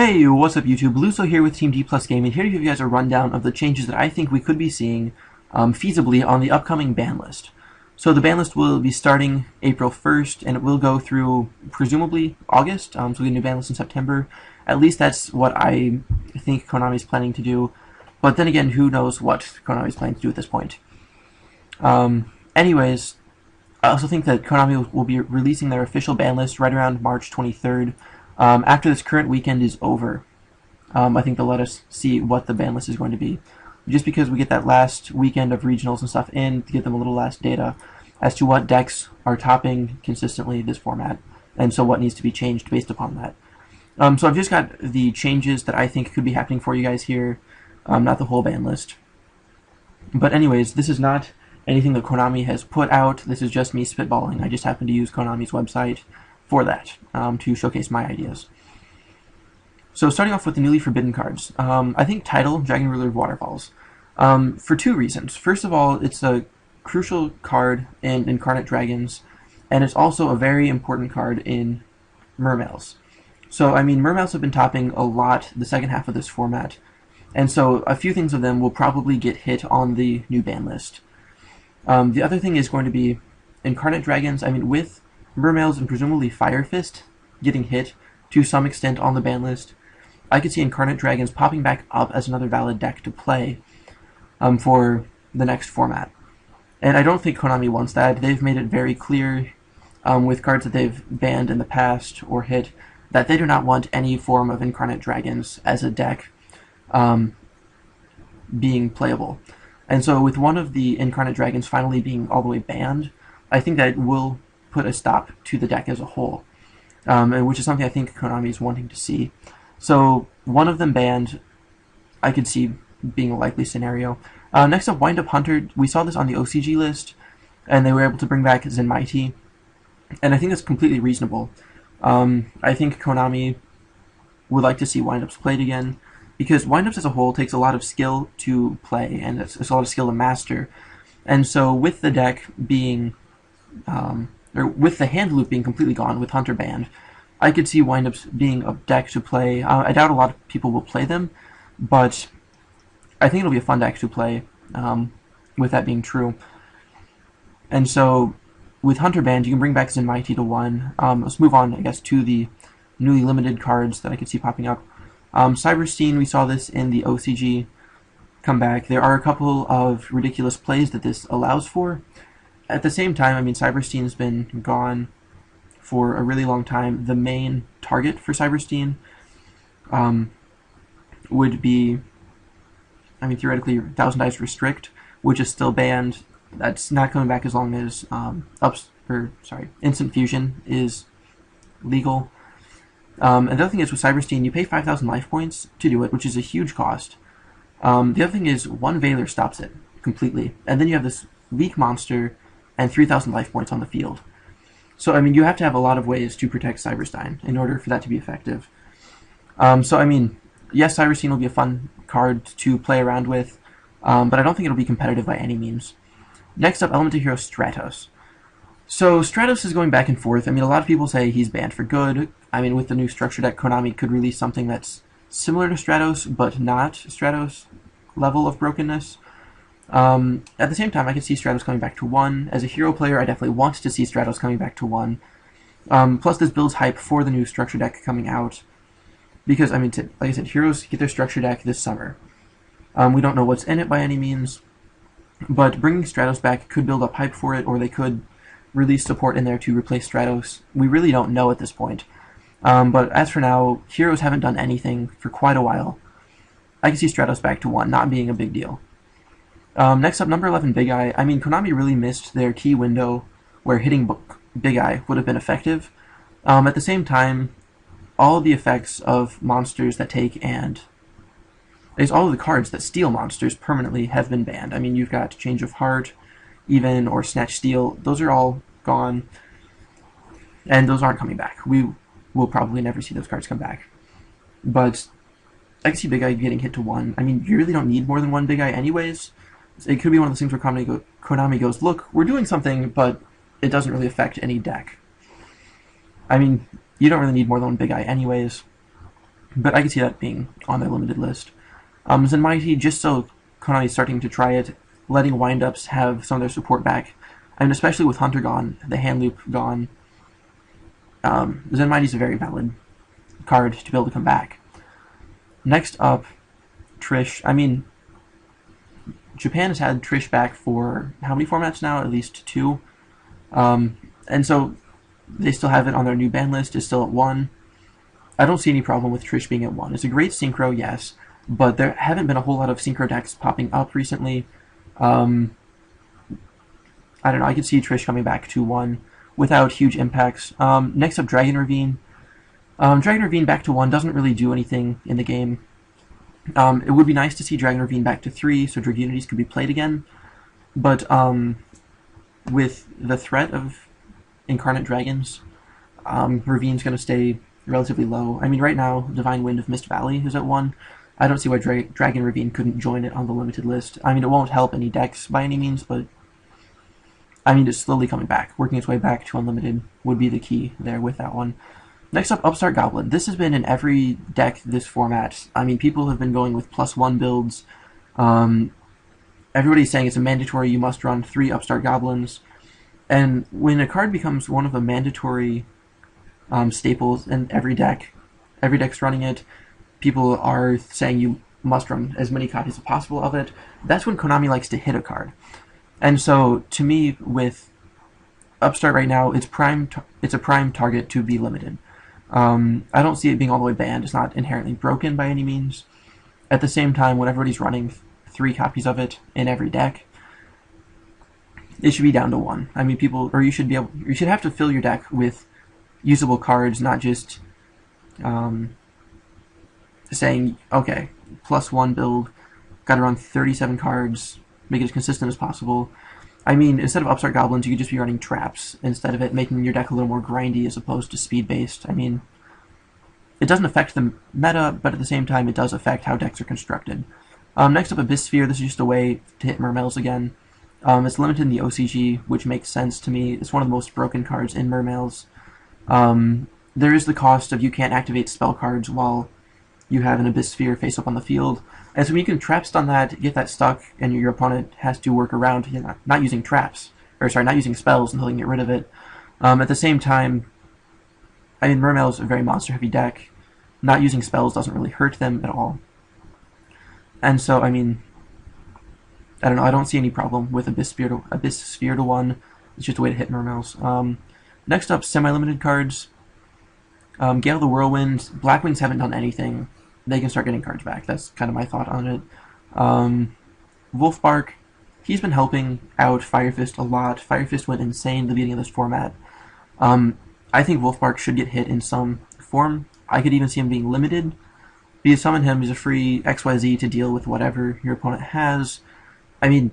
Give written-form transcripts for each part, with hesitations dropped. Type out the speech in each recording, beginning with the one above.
Hey, what's up YouTube? Luso here with Team D Plus Gaming, here to give you guys a rundown of the changes that I think we could be seeing feasibly on the upcoming ban list. So the ban list will be starting April 1st, and it will go through, presumably, August, so we get a new ban list in September. At least that's what I think Konami is planning to do, but then again, who knows what Konami is planning to do at this point. Anyways, I also think that Konami will be releasing their official ban list right around March 23rd. After this current weekend is over, I think they'll let us see what the ban list is going to be. Just because we get that last weekend of regionals and stuff in to give them a little last data as to what decks are topping consistently this format, and so what needs to be changed based upon that. So I've just got the changes that I think could be happening for you guys here, not the whole ban list. But anyways, this is not anything that Konami has put out. This is just me spitballing. I just happen to use Konami's website for that, to showcase my ideas. So starting off with the newly forbidden cards, I think Title, Dragon Ruler of Waterfalls, for two reasons. First of all, it's a crucial card in Incarnate Dragons, and it's also a very important card in Mermails. So, I mean, Mermails have been topping a lot the second half of this format, and so a few things of them will probably get hit on the new ban list. The other thing is going to be Incarnate Dragons. I mean, with Mermails and presumably Fire Fist getting hit to some extent on the ban list, I could see Incarnate Dragons popping back up as another valid deck to play for the next format. And I don't think Konami wants that. They've made it very clear with cards that they've banned in the past or hit that they do not want any form of Incarnate Dragons as a deck being playable. And so with one of the Incarnate Dragons finally being all the way banned, I think that it will put a stop to the deck as a whole, and which is something I think Konami is wanting to see. So one of them banned, I could see being a likely scenario. Next up, Wind Up Hunter. We saw this on the OCG list, and they were able to bring back Zenmaiti, and I think that's completely reasonable. I think Konami would like to see Wind-Ups played again, because Wind-Ups as a whole takes a lot of skill to play, and it's a lot of skill to master. And so with the deck being or with the hand loop being completely gone, with Hunter banned, I could see Wind-Ups being a deck to play. I doubt a lot of people will play them, but I think it'll be a fun deck to play, with that being true. And so, with Hunter banned, you can bring back Zenmaiti to 1. Let's move on, I guess, to the newly limited cards that I could see popping up. Cyberstein, we saw this in the OCG come back. There are a couple of ridiculous plays that this allows for. At the same time, I mean, Cyberstein's been gone for a really long time. The main target for Cyberstein would be, I mean, theoretically, Thousand Eyes Restrict, which is still banned. That's not coming back as long as Instant Fusion is legal. And the other thing is with Cyberstein, you pay 5,000 life points to do it, which is a huge cost. The other thing is one Veiler stops it completely, and then you have this weak monster and 3,000 life points on the field. So, I mean, you have to have a lot of ways to protect Cyberstein in order for that to be effective. So, I mean, yes, Cyberstein will be a fun card to play around with, but I don't think it'll be competitive by any means. Next up, Elemental Hero Stratos. So, Stratos is going back and forth. I mean, a lot of people say he's banned for good. I mean, with the new structure deck, Konami could release something that's similar to Stratos, but not Stratos level of brokenness. At the same time, I could see Stratos coming back to 1. As a hero player, I definitely want to see Stratos coming back to 1. Plus, this builds hype for the new structure deck coming out. Because, I mean, like I said, heroes get their structure deck this summer. We don't know what's in it by any means, but bringing Stratos back could build up hype for it, or they could release support in there to replace Stratos. We really don't know at this point. But as for now, heroes haven't done anything for quite a while. I can see Stratos back to 1, not being a big deal. Next up, number 11, Big Eye. I mean, Konami really missed their key window where hitting Big Eye would have been effective. At the same time, all of the effects of monsters that take and all of the cards that steal monsters permanently have been banned. I mean, you've got Change of Heart, even, or Snatch Steal. Those are all gone, and those aren't coming back. We will probably never see those cards come back. But I can see Big Eye getting hit to 1. I mean, you really don't need more than 1 Big Eye anyways. It could be one of those things where Konami goes, look, we're doing something, but it doesn't really affect any deck. I mean, you don't really need more than 1 Big Eye anyways. but I could see that being on their limited list. Zen Mighty, just so Konami's starting to try it, letting windups have some of their support back. I mean, especially with Hunter gone, the hand loop gone, Zen Mighty is a very valid card to be able to come back. Next up, Trish. I mean, Japan has had Trish back for how many formats now? At least 2. And so they still have it on their new ban list. It's still at 1. I don't see any problem with Trish being at 1. It's a great synchro, yes, but there haven't been a whole lot of synchro decks popping up recently. I don't know. I could see Trish coming back to 1 without huge impacts. Next up, Dragon Ravine. Dragon Ravine back to 1 doesn't really do anything in the game. It would be nice to see Dragon Ravine back to 3 so Dragunities could be played again, but with the threat of Incarnate Dragons, Ravine's going to stay relatively low. I mean, right now, Divine Wind of Mist Valley is at 1. I don't see why Dragon Ravine couldn't join it on the limited list. I mean, it won't help any decks by any means, but I mean, it's slowly coming back. Working its way back to unlimited would be the key there with that one. Next up, Upstart Goblin. This has been in every deck this format. I mean, people have been going with +1 builds. Everybody's saying it's a mandatory, you must run 3 Upstart Goblins. And when a card becomes one of the mandatory staples in every deck's running it, people are saying you must run as many copies as possible of it. That's when Konami likes to hit a card. And so, to me, with Upstart right now, it's a prime target to be limited. I don't see it being all the way banned. It's not inherently broken by any means. At the same time, when everybody's running 3 copies of it in every deck, it should be down to 1. I mean, you should have to fill your deck with usable cards, not just saying, okay, +1 build, gotta run 37 cards, make it as consistent as possible. I mean, instead of Upstart Goblins, you could just be running traps instead of it, making your deck a little more grindy as opposed to speed-based. I mean, it doesn't affect the meta, but at the same time, it does affect how decks are constructed. Next up, Abyss Sphere. This is just a way to hit Mermails again. It's limited in the OCG, which makes sense to me. It's one of the most broken cards in Mermails. There is the cost of you can't activate spell cards while you have an Abyss Sphere face up on the field. And so when you can trap stun that, get that stuck, and your opponent has to work around not using traps, not using spells until they can get rid of it. At the same time, I mean, Mermail is a very monster-heavy deck. Not using spells doesn't really hurt them at all. And so, I mean, I don't know. I don't see any problem with Abyss Sphere to 1. It's just a way to hit Mermails. Next up, semi-limited cards. Gale the Whirlwind. Blackwings haven't done anything. They can start getting cards back. That's kind of my thought on it. Wolfbark, he's been helping out Fire Fist a lot. Fire Fist went insane at the beginning of this format. I think Wolfbark should get hit in some form. I could even see him being limited. But you summon him, he's a free XYZ to deal with whatever your opponent has. I mean,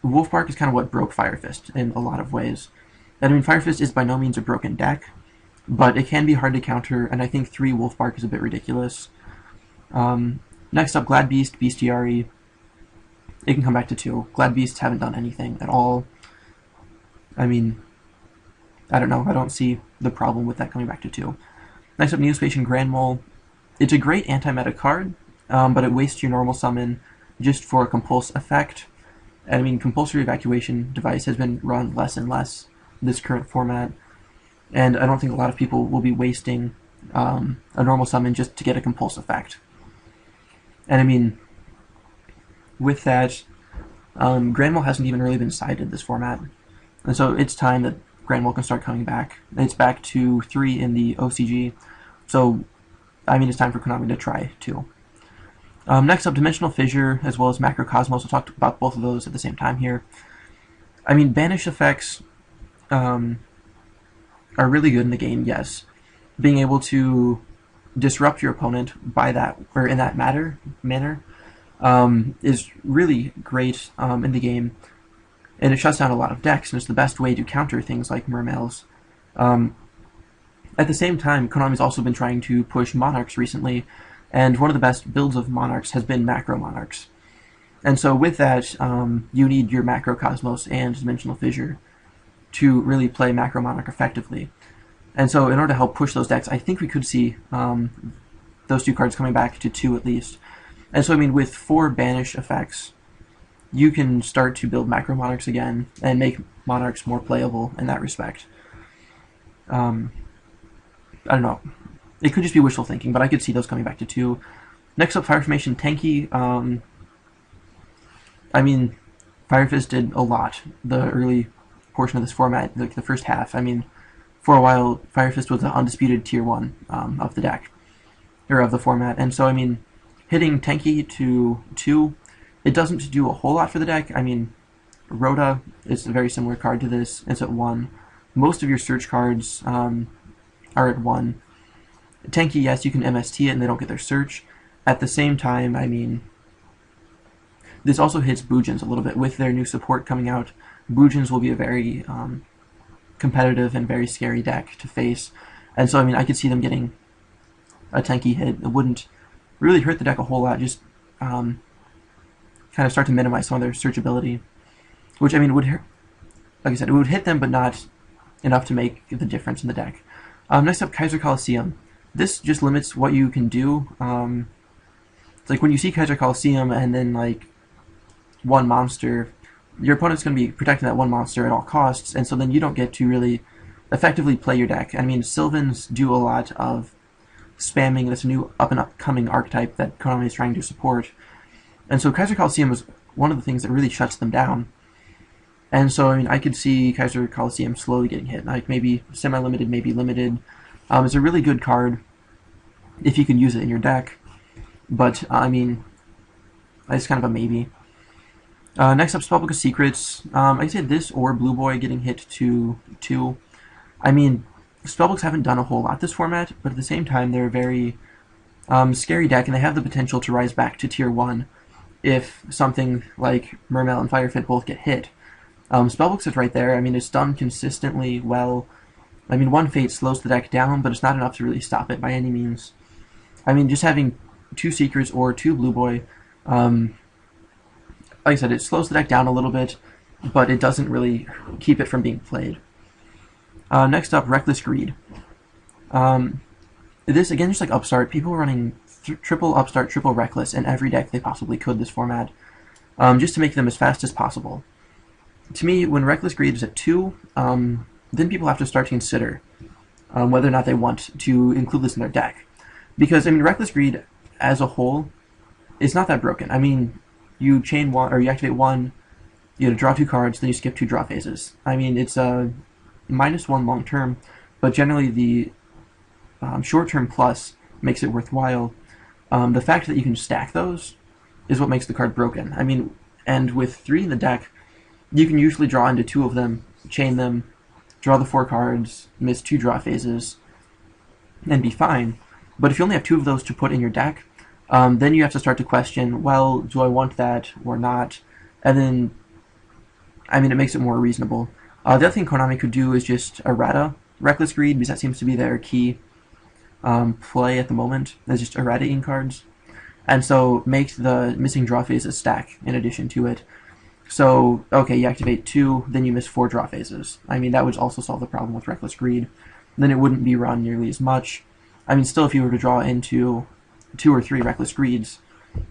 Wolfbark is kind of what broke Fire Fist in a lot of ways. And I mean, Fire Fist is by no means a broken deck, but it can be hard to counter, and I think 3 Wolfbark is a bit ridiculous. Next up, Glad Beast, Bestiary. It can come back to 2. Glad Beasts haven't done anything at all. I mean, I don't know. I don't see the problem with that coming back to 2. Next up, Neospatian Grand Mole. It's a great anti-meta card, but it wastes your normal summon just for a compulse effect. And I mean, Compulsory Evacuation Device has been run less and less this current format, and I don't think a lot of people will be wasting a normal summon just to get a compulse effect. And I mean, with that, Grand Mole hasn't even really been cited this format, and so it's time that Grand Mole can start coming back. It's back to 3 in the OCG, so I mean, it's time for Konami to try 2. Next up, Dimensional Fissure, as well as Macrocosmos. We'll talk about both of those at the same time here. I mean, banish effects are really good in the game, yes. Being able to disrupt your opponent by that, or in that manner, is really great in the game. And it shuts down a lot of decks, and it's the best way to counter things like Mermails. At the same time, Konami's also been trying to push Monarchs recently, and one of the best builds of Monarchs has been Macro Monarchs. And so with that, you need your Macrocosmos and Dimensional Fissure to really play Macro Monarch effectively. And so in order to help push those decks, I think we could see those 2 cards coming back to 2 at least. And so, I mean, with 4 banish effects, you can start to build macro monarchs again and make monarchs more playable in that respect. I don't know. It could just be wishful thinking, but I could see those coming back to 2. Next up, Fire Formation Tanky. I mean, Fire Fist did a lot the early portion of this format, like the first half. I mean, for a while, Fire Fist was the undisputed tier 1 of the deck, or of the format. And so, I mean, hitting Tanky to 2, it doesn't do a whole lot for the deck. I mean, Rhoda is a very similar card to this. It's at 1. Most of your search cards are at 1. Tanky, yes, you can MST it and they don't get their search. At the same time, I mean, this also hits Boojins a little bit. With their new support coming out, Boojins will be a very competitive and very scary deck to face. And so, I mean, I could see them getting a Tanky hit. It wouldn't really hurt the deck a whole lot, just kind of start to minimize some of their searchability. Which, I mean, would, like I said, it would hit them, but not enough to make the difference in the deck. Next up, Kaiser Coliseum. This just limits what you can do. It's like when you see Kaiser Coliseum and then, like, 1 monster, your opponent's going to be protecting that 1 monster at all costs, and so then you don't get to really effectively play your deck. I mean, Sylvans do a lot of spamming this new up-and-upcoming archetype that Konami is trying to support. And so Kaiser Coliseum is one of the things that really shuts them down. And so, I mean, I could see Kaiser Coliseum slowly getting hit, like maybe semi-limited, maybe limited. It's a really good card if you can use it in your deck, but, I mean, it's kind of a maybe. Next up, Spellbook of Secrets. I'd say this or Blue Boy getting hit to 2. I mean, Spellbooks haven't done a whole lot this format, but at the same time, they're a very scary deck, and they have the potential to rise back to tier 1 if something like Mermail and Firefit both get hit. Spellbooks is right there. I mean, it's done consistently well. I mean, 1 Fate slows the deck down, but it's not enough to really stop it by any means. I mean, just having 2 Secrets or 2 Blue Boy, like I said, it slows the deck down a little bit, but it doesn't really keep it from being played. Next up, Reckless Greed. This, again, just like Upstart, people are running triple Upstart, triple Reckless in every deck they possibly could this format, just to make them as fast as possible. To me, when Reckless Greed is at 2, then people have to start to consider whether or not they want to include this in their deck. Because, I mean, Reckless Greed as a whole is not that broken. I mean, you chain 1, or you activate 1, you draw 2 cards, then you skip 2 draw phases. I mean, it's a -1 long term, but generally the short term plus makes it worthwhile. The fact that you can stack those is what makes the card broken. I mean, and with 3 in the deck, you can usually draw into 2 of them, chain them, draw the 4 cards, miss 2 draw phases, and be fine. But if you only have 2 of those to put in your deck, then you have to start to question, well, do I want that or not? And then, I mean, it makes it more reasonable. The other thing Konami could do is just errata Reckless Greed, because that seems to be their key play at the moment, is just errata-ing cards. And so make the missing draw phases stack in addition to it. So, okay, you activate 2, then you miss 4 draw phases. I mean, that would also solve the problem with Reckless Greed. Then it wouldn't be run nearly as much. I mean, still, if you were to draw into 2 or 3 Reckless Greeds,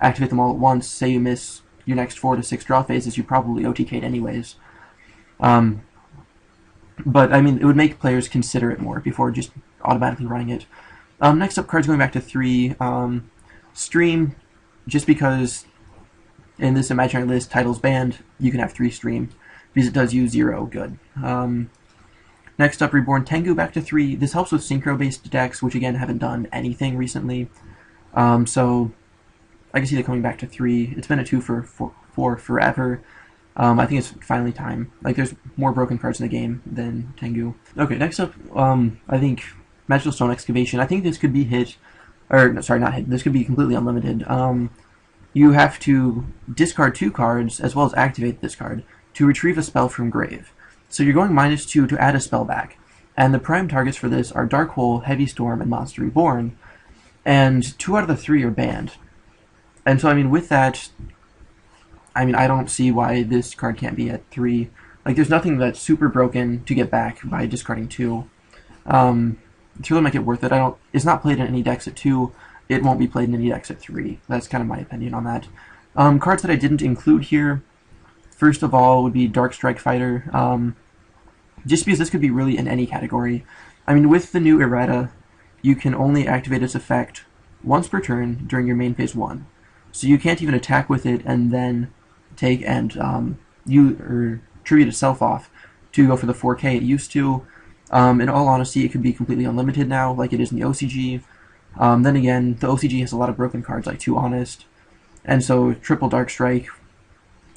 activate them all at once, say you miss your next 4 to 6 draw phases, you probably OTK'd anyways. But, I mean, it would make players consider it more before just automatically running it. Next up, cards going back to 3. Stream, just because in this imaginary list, titles banned, you can have 3 Stream, because it does use 0 good. Next up, Reborn Tengu back to 3. This helps with synchro-based decks, which again haven't done anything recently. So I can see that coming back to 3. It's been a 2 for forever. I think it's finally time. Like, there's more broken cards in the game than Tengu. Okay, next up, I think Magical Stone Excavation. I think this could be hit, or no, sorry, not hit. This could be completely unlimited. You have to discard 2 cards as well as activate this card to retrieve a spell from grave. So you're going -2 to add a spell back. And the prime targets for this are Dark Hole, Heavy Storm, and Monster Reborn. And 2 out of the 3 are banned. And so, I mean, with that, I mean, I don't see why this card can't be at 3. Like, there's nothing that's super broken to get back by discarding 2. It's really make it worth it. It's not played in any decks at 2. it won't be played in any decks at 3. That's kind of my opinion on that. Cards that I didn't include here, first of all, would be Dark Strike Fighter. Just because this could be really in any category. I mean, with the new errata, you can only activate its effect once per turn during your main phase 1. So you can't even attack with it and then take and tribute itself off to go for the 4K it used to. In all honesty, it could be completely unlimited now, like it is in the OCG. Then again, the OCG has a lot of broken cards, like Too Honest, and so triple Dark Strike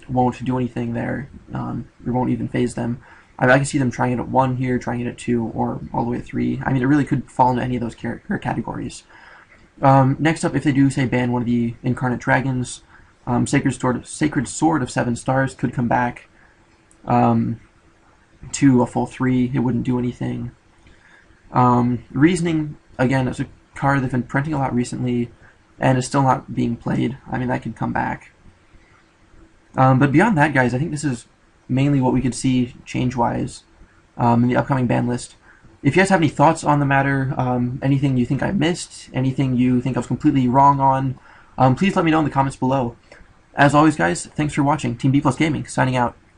won't do anything there. It won't even phase them. I can see them trying it at 1 here, trying it at 2, or all the way at 3. I mean, it really could fall into any of those categories. Next up, if they do, say, ban one of the Incarnate Dragons, Sacred Sword of 7 stars could come back to a full 3. It wouldn't do anything. Reasoning, again, is a card they've been printing a lot recently, and is still not being played. I mean, that could come back. But beyond that, guys, I think this is mainly what we could see change-wise in the upcoming ban list. If you guys have any thoughts on the matter, anything you think I missed, anything you think I was completely wrong on, please let me know in the comments below. As always, guys, thanks for watching. Team B+ Gaming, signing out.